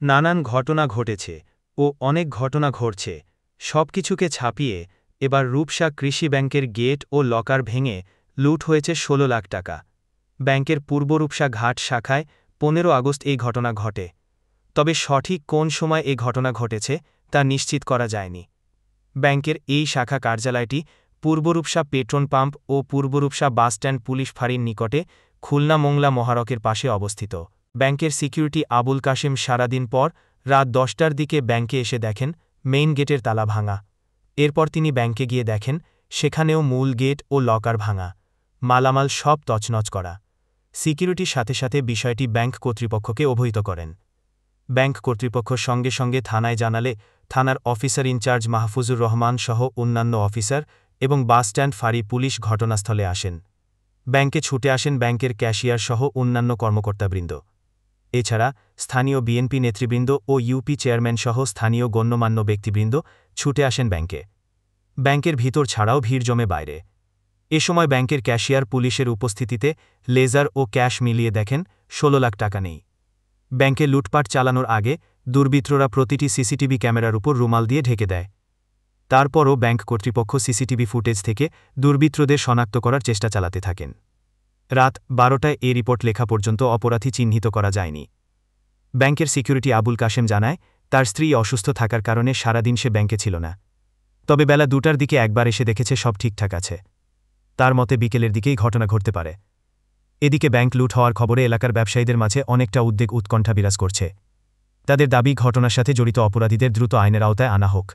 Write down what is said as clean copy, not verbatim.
নানান ঘটনা ঘটেছে ও অনেক ঘটনা ঘটছে, সবকিছুকে ছাপিয়ে এবার রূপসা কৃষি ব্যাংকের গেট ও লকার ভেঙে লুট হয়েছে ১৬ লাখ টাকা। ব্যাংকের পূর্ব রূপসা ঘাট শাখায় ১৫ আগস্ট এই ঘটনা ঘটে। তবে সঠিক কোন সময় এ ঘটনা ঘটেছে তা নিশ্চিত করা যায়নি। ব্যাংকের এই শাখা কার্যালয়টি পূর্বরূপসা পেট্রোল পাম্প ও পূর্বরূপসা বাসস্ট্যান্ড পুলিশ ফাঁড়ির নিকটে খুলনা মোংলা মহারকের পাশে অবস্থিত। ব্যাংকের সিকিউরিটি আবুল কাশেম সারাদিন পর রাত ১০টার দিকে ব্যাংকে এসে দেখেন মেইন গেটের তালা ভাঙা। এরপর তিনি ব্যাংকে গিয়ে দেখেন সেখানেও মূল গেট ও লকার ভাঙা, মালামাল সব তছনছ করা। সিকিউরিটির সাথে সাথে বিষয়টি ব্যাংক কর্তৃপক্ষকে অবহিত করেন। ব্যাংক কর্তৃপক্ষ সঙ্গে সঙ্গে থানায় জানালে থানার অফিসার ইনচার্জ মাহফুজুর রহমান সহ অন্যান্য অফিসার এবং বাসস্ট্যান্ড ফাঁড়ি পুলিশ ঘটনাস্থলে আসেন। ব্যাংকে ছুটে আসেন ব্যাংকের ক্যাশিয়ার সহ অন্যান্য কর্মকর্তাবৃন্দ। এছাড়া স্থানীয় বিএনপি নেতৃবৃন্দ ও ইউপি চেয়ারম্যান সহ স্থানীয় গণ্যমান্য ব্যক্তিবৃন্দ ছুটে আসেন ব্যাংকে। ব্যাংকের ভিতর ছাড়াও ভিড় জমে বাইরে। এ সময় ব্যাংকের ক্যাশিয়ার পুলিশের উপস্থিতিতে লেজার ও ক্যাশ মিলিয়ে দেখেন ১৬ লাখ টাকা নেই। ব্যাংকে লুটপাট চালানোর আগে দুর্বৃত্তরা প্রতিটি সিসিটিভি ক্যামেরার উপর রুমাল দিয়ে ঢেকে দেয়। তারপরও ব্যাংক কর্তৃপক্ষ সিসিটিভি ফুটেজ থেকে দুর্বৃত্তদের শনাক্ত করার চেষ্টা চালাতে থাকেন। রাত ১২টায় এ রিপোর্ট লেখা পর্যন্ত অপরাধী চিহ্নিত করা যায়নি। ব্যাংকের সিকিউরিটি আবুল কাশেম জানায় তার স্ত্রী অসুস্থ থাকার কারণে সারাদিন সে ব্যাংকে ছিল না। তবে বেলা ২টার দিকে একবার এসে দেখেছে সব ঠিকঠাক আছে। তার মতে বিকেলের দিকেই ঘটনা ঘটতে পারে। এদিকে ব্যাংক লুট হওয়ার খবরে এলাকার ব্যবসায়ীদের মাঝে অনেকটা উদ্বেগ উৎকণ্ঠা বিরাজ করছে। তাদের দাবি ঘটনার সাথে জড়িত অপরাধীদের দ্রুত আইনের আওতায় আনা হোক।